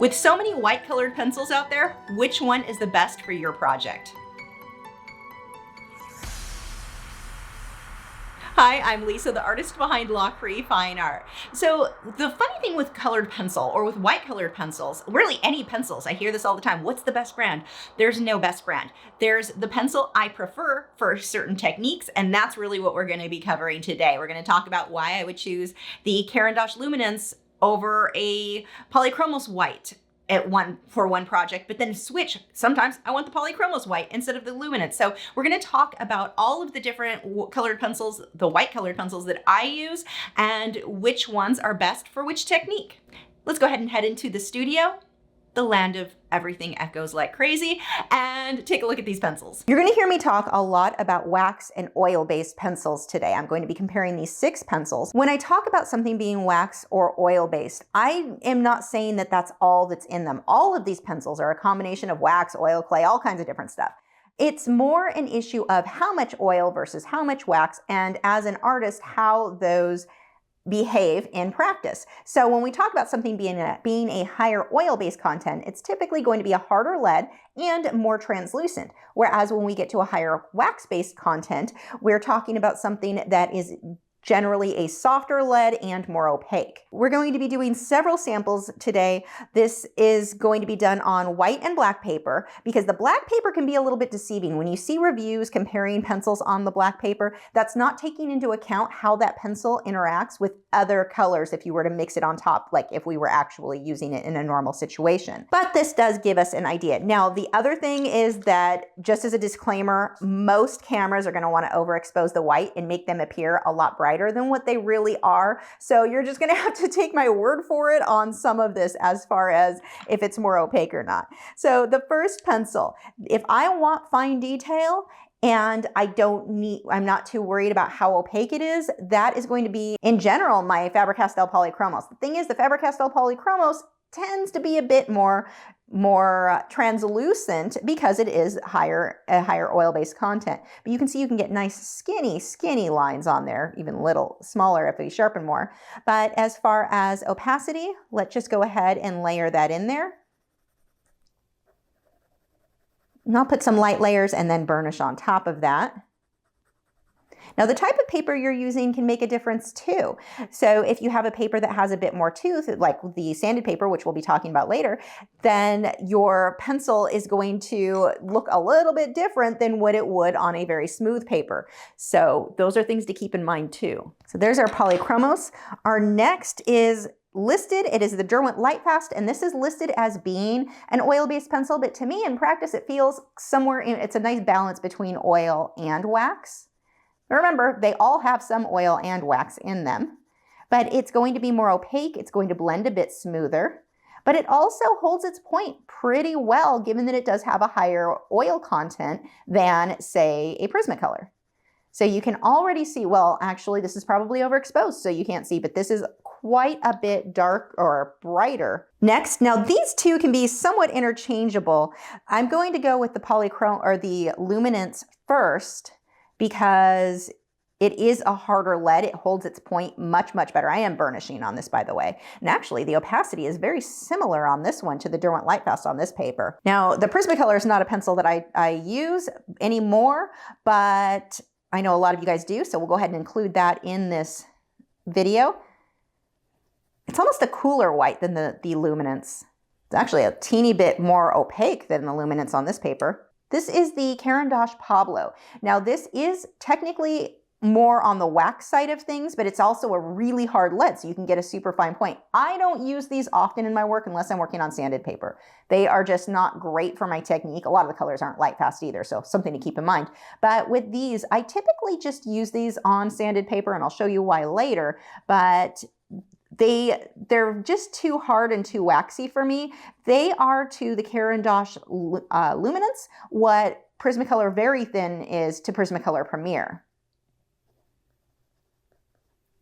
With so many white colored pencils out there, which one is the best for your project? Hi, I'm Lisa, the artist behind Lachri Fine Art. So the funny thing with colored pencil or with white colored pencils, really any pencils, I hear this all the time, what's the best brand? There's no best brand. There's the pencil I prefer for certain techniques, and that's really what we're gonna be covering today. We're gonna talk about why I would choose the Caran d'Ache Luminance over a polychromos white for one project, but then switch. Sometimes I want the polychromos white instead of the luminance. So we're going to talk about all of the different colored pencils, the white colored pencils that I use, and which ones are best for which technique. Let's go ahead and head into the studio, the land of everything echoes like crazy, and take a look at these pencils. You're going to hear me talk a lot about wax and oil-based pencils today. I'm going to be comparing these 6 pencils. When I talk about something being wax or oil-based, I am not saying that that's all that's in them. All of these pencils are a combination of wax, oil, clay, all kinds of different stuff. It's more an issue of how much oil versus how much wax, and as an artist, how those behave in practice. So when we talk about something being a higher oil-based content, it's typically going to be a harder lead and more translucent. Whereas when we get to a higher wax-based content, we're talking about something that is generally a softer lead and more opaque. We're going to be doing several samples today. This is going to be done on white and black paper because the black paper can be a little bit deceiving. When you see reviews comparing pencils on the black paper, that's not taking into account how that pencil interacts with other colors if you were to mix it on top, like if we were actually using it in a normal situation. But this does give us an idea. Now, the other thing is that, just as a disclaimer, most cameras are going to want to overexpose the white and make them appear a lot brighter than what they really are. So you're just gonna have to take my word for it on some of this as far as if it's more opaque or not. So the first pencil, if I want fine detail and I'm not too worried about how opaque it is, that is going to be, in general, my Faber-Castell Polychromos. The thing is, the Faber-Castell Polychromos tends to be a bit more translucent because it is a higher oil-based content. But you can see you can get nice skinny lines on there, even little smaller if we sharpen more. But as far as opacity, let's just go ahead and layer that in there. And I'll put some light layers and then burnish on top of that. Now, the type of paper you're using can make a difference too. So if you have a paper that has a bit more tooth, like the sanded paper, which we'll be talking about later, then your pencil is going to look a little bit different than what it would on a very smooth paper. So those are things to keep in mind too. So there's our polychromos. Our next is listed, it is the Derwent Lightfast, and this is listed as being an oil-based pencil, but to me in practice it feels it's a nice balance between oil and wax. Remember, they all have some oil and wax in them, but it's going to be more opaque. It's going to blend a bit smoother, but it also holds its point pretty well, given that it does have a higher oil content than, say, a Prismacolor. So you can already see, well, actually, this is probably overexposed, so you can't see, but this is quite a bit dark or brighter. Next, now these two can be somewhat interchangeable. I'm going to go with the polychrome or the luminance first, because it is a harder lead. It holds its point much better. I am burnishing on this, by the way. And actually, the opacity is very similar on this one to the Derwent Lightfast on this paper. Now, the Prismacolor is not a pencil that I use anymore, but I know a lot of you guys do, so we'll go ahead and include that in this video. It's almost a cooler white than the luminance. It's actually a teeny bit more opaque than the luminance on this paper. This is the Caran d'Ache Pablo. Now this is technically more on the wax side of things, but it's also a really hard lead, so you can get a super fine point. I don't use these often in my work unless I'm working on sanded paper. They are just not great for my technique. A lot of the colors aren't light fast either, so something to keep in mind. But with these, I typically just use these on sanded paper, and I'll show you why later, but they're just too hard and too waxy for me. They are to the Caran d'Ache Luminance what Prismacolor Very Thin is to Prismacolor Premier.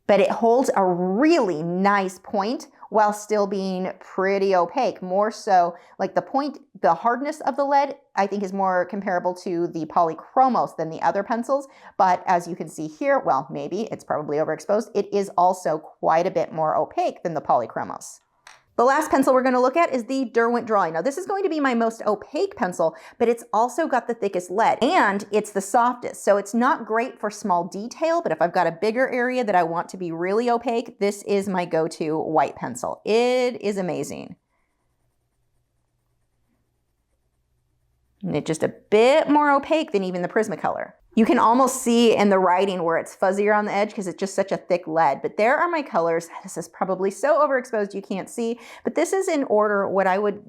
But it holds a really nice point while still being pretty opaque. More so, like the hardness of the lead, I think is more comparable to the polychromos than the other pencils. But as you can see here, well, maybe it's probably overexposed. It is also quite a bit more opaque than the polychromos. The last pencil we're going to look at is the Derwent Drawing. Now this is going to be my most opaque pencil, but it's also got the thickest lead and it's the softest. So it's not great for small detail, but if I've got a bigger area that I want to be really opaque, this is my go-to white pencil. It is amazing. And it's just a bit more opaque than even the Prismacolor. You can almost see in the writing where it's fuzzier on the edge because it's just such a thick lead. But there are my colors. This is probably so overexposed you can't see, but this is in order what I would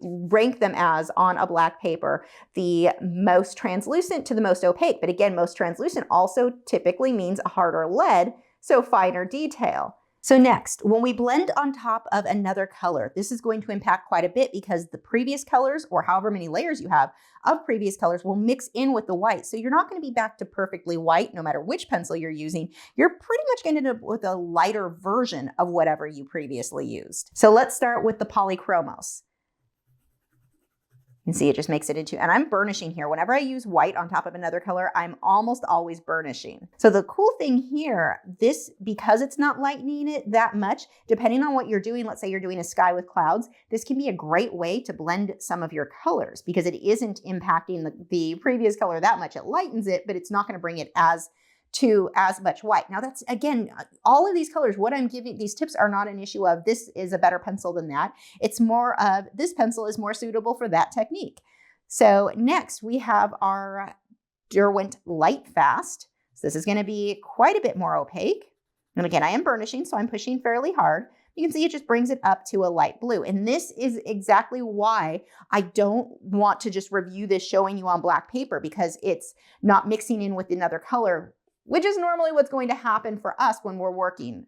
rank them as on a black paper, the most translucent to the most opaque. But again, most translucent also typically means a harder lead, so finer detail. So next, when we blend on top of another color, this is going to impact quite a bit because the previous colors, or however many layers you have of previous colors, will mix in with the white. So you're not going to be back to perfectly white no matter which pencil you're using. You're pretty much going to end up with a lighter version of whatever you previously used. So let's start with the polychromos. You can see it just makes it into, and I'm burnishing here. Whenever I use white on top of another color, I'm almost always burnishing. So the cool thing here, this, because it's not lightening it that much, depending on what you're doing, let's say you're doing a sky with clouds, this can be a great way to blend some of your colors because it isn't impacting the previous color that much. It lightens it, but it's not gonna bring it as much white. Now that's, again, all of these colors, what I'm giving, these tips are not an issue of this is a better pencil than that. It's more of this pencil is more suitable for that technique. So next we have our Derwent Light Fast. So this is going to be quite a bit more opaque. And again, I am burnishing, so I'm pushing fairly hard. You can see it just brings it up to a light blue. And this is exactly why I don't want to just review this showing you on black paper because it's not mixing in with another color, which is normally what's going to happen for us when we're working.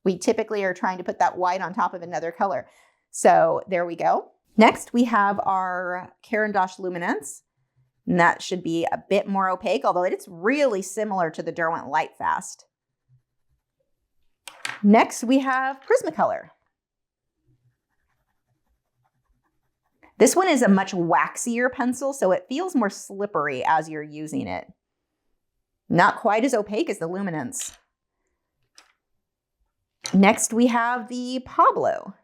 We typically are trying to put that white on top of another color. So there we go. Next, we have our Caran d'Ache Luminance. And that should be a bit more opaque, although it's really similar to the Derwent Light Fast. Next, we have Prismacolor. This one is a much waxier pencil, so it feels more slippery as you're using it. Not quite as opaque as the Luminance. Next, we have the Pablo.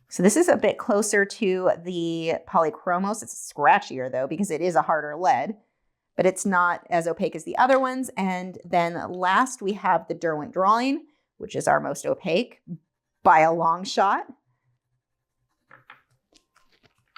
So this is a bit closer to the Polychromos. It's scratchier though, because it is a harder lead, but it's not as opaque as the other ones. And then last, we have the Derwent Drawing, which is our most opaque by a long shot.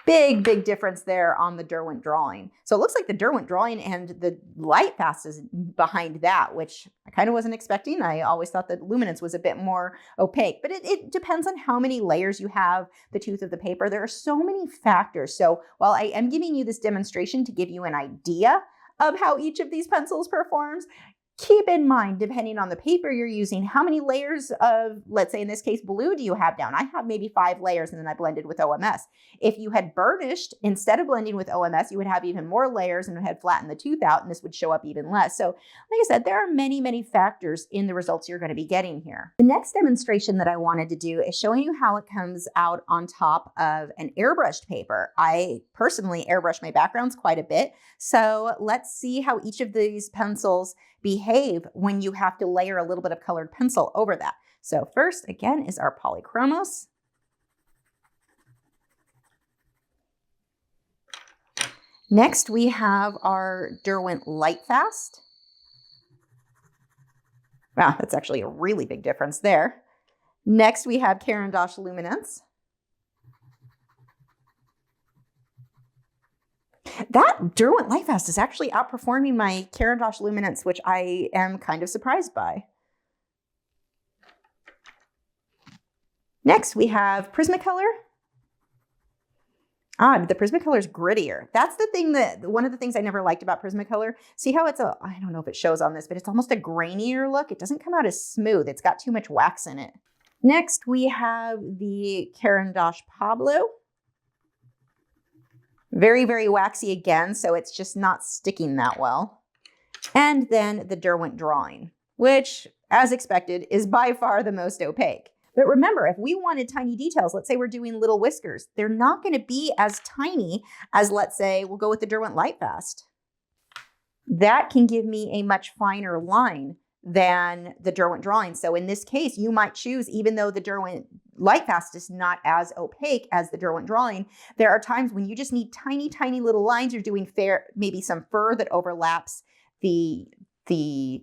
Big difference there on the Derwent Drawing. So it looks like the Derwent Drawing and the Light Fast is behind that, which I kind of wasn't expecting. I always thought that Luminance was a bit more opaque, but it depends on how many layers you have, the tooth of the paper. There are so many factors. So while I am giving you this demonstration to give you an idea of how each of these pencils performs, keep in mind, depending on the paper you're using, how many layers of, let's say in this case, blue do you have down? I have maybe 5 layers and then I blended with OMS. If you had burnished, instead of blending with OMS, you would have even more layers and had flattened the tooth out and this would show up even less. So like I said, there are many factors in the results you're going to be getting here. The next demonstration that I wanted to do is showing you how it comes out on top of an airbrushed paper. I personally airbrush my backgrounds quite a bit. So let's see how each of these pencils behave when you have to layer a little bit of colored pencil over that. So first, again, is our Polychromos. Next, we have our Derwent Light Fast. Wow, that's actually a really big difference there. Next, we have Caran d'Ache Luminance. That Derwent Light Fast is actually outperforming my Caran d'Ache Luminance, which I am kind of surprised by. Next, we have Prismacolor. The Prismacolor is grittier. That's the thing that, one of the things I never liked about Prismacolor. See how it's I don't know if it shows on this, but it's almost a grainier look. It doesn't come out as smooth. It's got too much wax in it. Next, we have the Caran d'Ache Pablo. Very waxy again, so it's just not sticking that well. And then the Derwent Drawing, which, as expected, is by far the most opaque. But remember, if we wanted tiny details, let's say we're doing little whiskers, they're not going to be as tiny as, let's say, we'll go with the Derwent Light Fast. That can give me a much finer line than the Derwent drawing. So in this case, you might choose, even though the Derwent Lightfast is not as opaque as the Derwent drawing, there are times when you just need tiny, tiny little lines. You're doing maybe some fur that overlaps the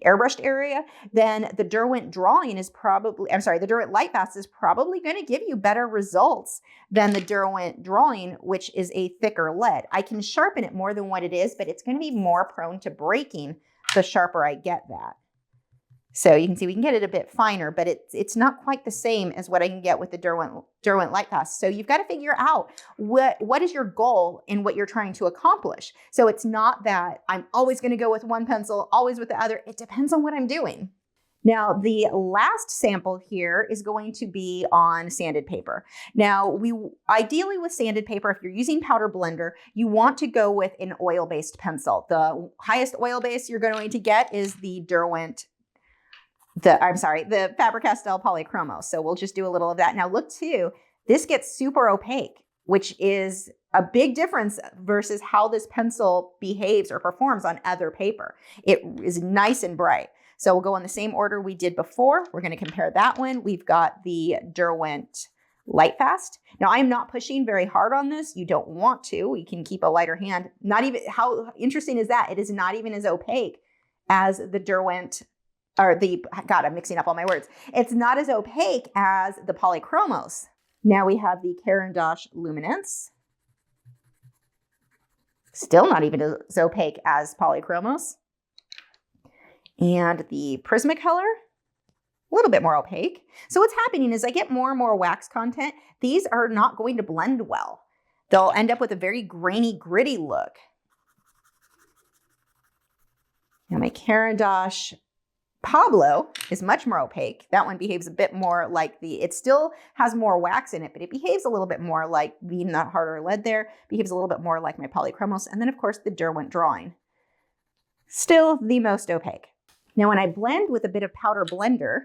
airbrushed area, then the Derwent drawing is probably, the Derwent Lightfast is probably going to give you better results than the Derwent drawing, which is a thicker lead. I can sharpen it more than what it is, but it's going to be more prone to breaking the sharper I get that. So you can see we can get it a bit finer, but it's not quite the same as what I can get with the Derwent Lightfast. So you've got to figure out what is your goal in what you're trying to accomplish. So it's not that I'm always going to go with one pencil, always with the other. It depends on what I'm doing. Now, the last sample here is going to be on sanded paper. Now, ideally with sanded paper, if you're using powder blender, you want to go with an oil-based pencil. The highest oil base you're going to get is the the Faber-Castell Polychromos. So we'll just do a little of that. Now look too, this gets super opaque, which is a big difference versus how this pencil behaves or performs on other paper. It is nice and bright. So we'll go in the same order we did before. We're going to compare that one. We've got the Derwent Lightfast. Now I'm not pushing very hard on this. You don't want to. You can keep a lighter hand. Not even, how interesting is that? It is not even as opaque as the Derwent, God, I'm mixing up all my words. It's not as opaque as the Polychromos. Now we have the Caran d'Ache Luminance. Still not even as opaque as Polychromos. And the Prismacolor, a little bit more opaque. So what's happening is I get more and more wax content. These are not going to blend well. They'll end up with a very grainy, gritty look. Now my Caran d'Ache Pablo is much more opaque. That one behaves a bit more like it still has more wax in it, but it behaves a little bit more like being that harder lead there, behaves a little bit more like my Polychromos. And then of course the Derwent drawing, still the most opaque. Now when I blend with a bit of powder blender,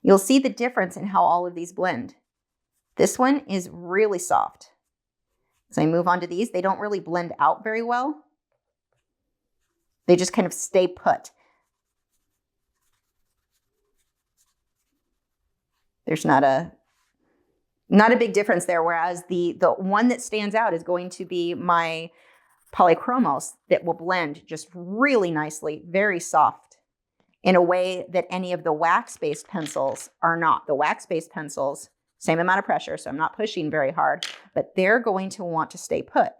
you'll see the difference in how all of these blend. This one is really soft. As I move on to these, they don't really blend out very well. They just kind of stay put. There's not a big difference there, whereas the one that stands out is going to be my Polychromos that will blend just really nicely, very soft, in a way that any of the wax-based pencils are not. The wax-based pencils, same amount of pressure, so I'm not pushing very hard, but they're going to want to stay put.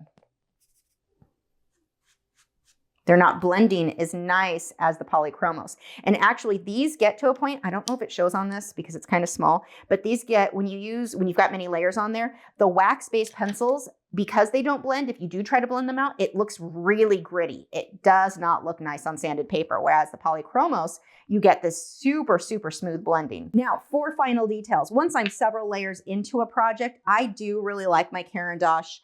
They're not blending as nice as the Polychromos. And actually these get to a point, I don't know if it shows on this because it's kind of small, but these get, when you've got many layers on there, the wax-based pencils, because they don't blend, if you do try to blend them out, it looks really gritty. It does not look nice on sanded paper, whereas the Polychromos, you get this super, super smooth blending. Now, for final details, once I'm several layers into a project, I do really like my Caran d'Ache,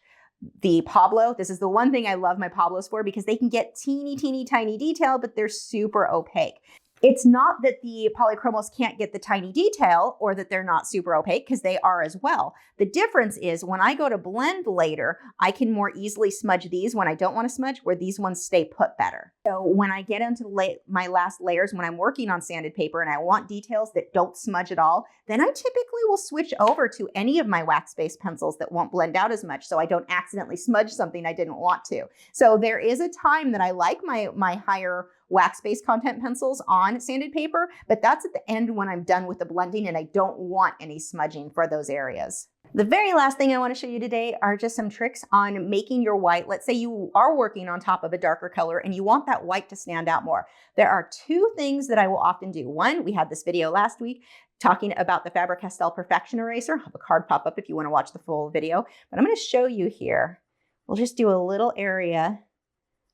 the Pablo. This is the one thing I love my Pablos for, because they can get teeny, teeny, tiny detail, but they're super opaque. It's not that the Polychromos can't get the tiny detail or that they're not super opaque, because they are as well. The difference is when I go to blend later, I can more easily smudge these when I don't want to smudge, where these ones stay put better. So when I get into my last layers, when I'm working on sanded paper and I want details that don't smudge at all, then I typically will switch over to any of my wax-based pencils that won't blend out as much, so I don't accidentally smudge something I didn't want to. So there is a time that I like my higher wax-based content pencils on sanded paper, but that's at the end when I'm done with the blending and I don't want any smudging for those areas. The very last thing I want to show you today are just some tricks on making your white. Let's say you are working on top of a darker color and you want that white to stand out more. There are two things that I will often do. One, we had this video last week talking about the Faber-Castell Perfection Eraser. I'll have a card pop up if you want to watch the full video, but I'm going to show you here. We'll just do a little area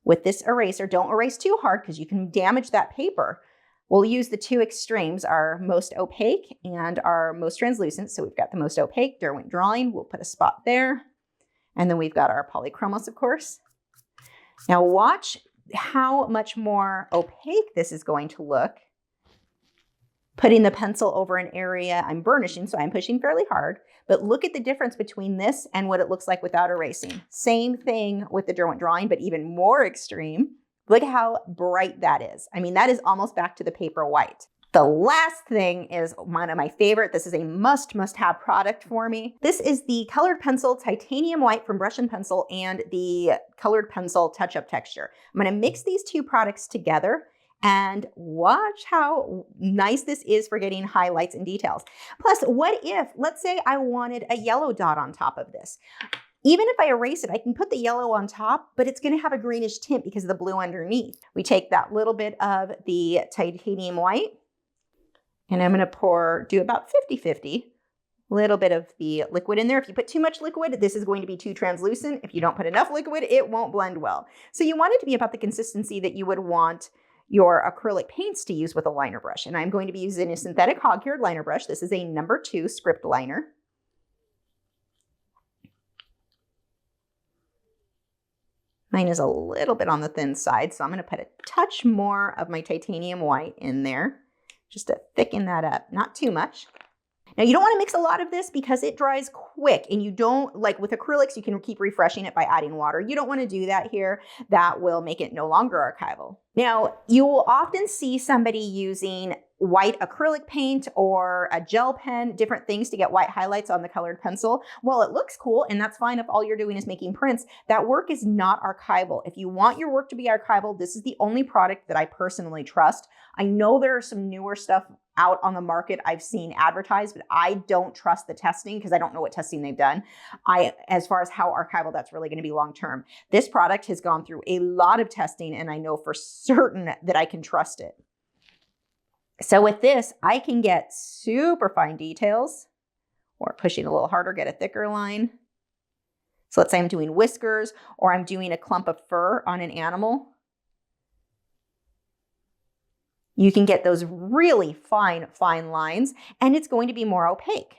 with this eraser. Don't erase too hard because you can damage that paper. We'll use the two extremes, our most opaque and our most translucent. So we've got the most opaque, Derwent drawing. We'll put a spot there. And then we've got our Polychromos, of course. Now watch how much more opaque this is going to look. Putting the pencil over an area, I'm burnishing, so I'm pushing fairly hard, but look at the difference between this and what it looks like without erasing. Same thing with the Derwent drawing, but even more extreme Look at how bright that is. I mean, that is almost back to the paper white. The last thing is one of my favorite. This is a must-have product for me. This is the colored pencil titanium white from Brush and Pencil and the colored pencil touch-up texture. I'm gonna mix these two products together and watch how nice this is for getting highlights and details. Plus, what if, let's say I wanted a yellow dot on top of this. Even if I erase it, I can put the yellow on top, but it's gonna have a greenish tint because of the blue underneath. We take that little bit of the titanium white, and I'm gonna do about 50-50, a little bit of the liquid in there. If you put too much liquid, this is going to be too translucent. If you don't put enough liquid, it won't blend well. So you want it to be about the consistency that you would want your acrylic paints to use with a liner brush. And I'm going to be using a synthetic hog-cured liner brush. This is a number 2 script liner. Mine is a little bit on the thin side, so I'm gonna put a touch more of my titanium white in there, just to thicken that up, not too much. Now you don't wanna mix a lot of this because it dries quick, and you don't, like with acrylics, you can keep refreshing it by adding water. You don't wanna do that here. That will make it no longer archival. Now, you will often see somebody using white acrylic paint or a gel pen, different things to get white highlights on the colored pencil. Well, it looks cool, and that's fine if all you're doing is making prints. That work is not archival. If you want your work to be archival, this is the only product that I personally trust. I know there are some newer stuff out on the market I've seen advertised, but I don't trust the testing because I don't know what testing they've done. As far as how archival that's really going to be long-term. This product has gone through a lot of testing, and I know for certain that I can trust it. So with this, I can get super fine details, or pushing a little harder, get a thicker line. So let's say I'm doing whiskers, or I'm doing a clump of fur on an animal. You can get those really fine lines, and it's going to be more opaque.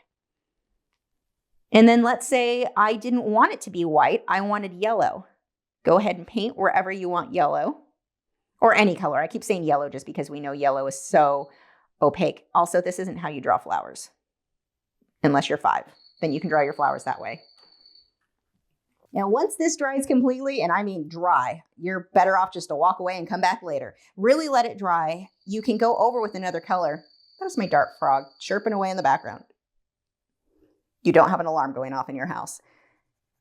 And then let's say I didn't want it to be white, I wanted yellow. Go ahead and paint wherever you want yellow, or any color. I keep saying yellow just because we know yellow is so opaque. Also, this isn't how you draw flowers, unless you're 5. Then you can draw your flowers that way. Now, once this dries completely, and I mean dry, you're better off just to walk away and come back later. Really let it dry. You can go over with another color. That was my dart frog chirping away in the background. You don't have an alarm going off in your house.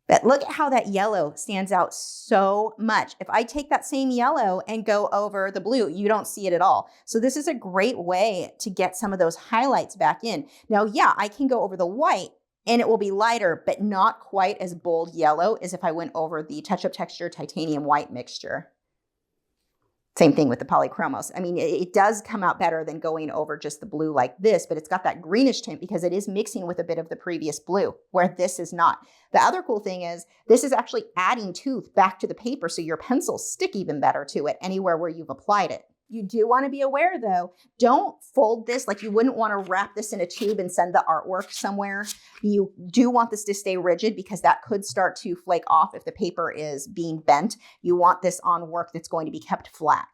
But look at how that yellow stands out so much. If I take that same yellow and go over the blue, you don't see it at all. So this is a great way to get some of those highlights back in. Now, yeah, I can go over the white and it will be lighter, but not quite as bold yellow as if I went over the touch-up texture titanium white mixture. Same thing with the polychromos. I mean, it does come out better than going over just the blue like this, but it's got that greenish tint because it is mixing with a bit of the previous blue, where this is not. The other cool thing is this is actually adding tooth back to the paper, so your pencils stick even better to it anywhere where you've applied it. You do want to be aware though, don't fold this like you wouldn't want to wrap this in a tube and send the artwork somewhere. You do want this to stay rigid because that could start to flake off if the paper is being bent. You want this on work that's going to be kept flat.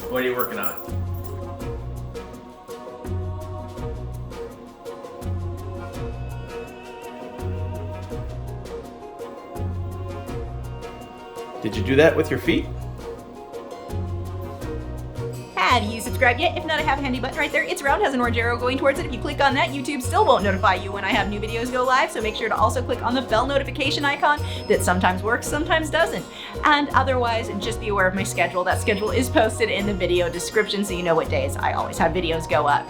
What are you working on? Did you do that with your feet? Have you subscribed yet? If not, I have a handy button right there. It's round, has an orange arrow going towards it. If you click on that, YouTube still won't notify you when I have new videos go live, so make sure to also click on the bell notification icon that sometimes works, sometimes doesn't. And otherwise, just be aware of my schedule. That schedule is posted in the video description so you know what days I always have videos go up.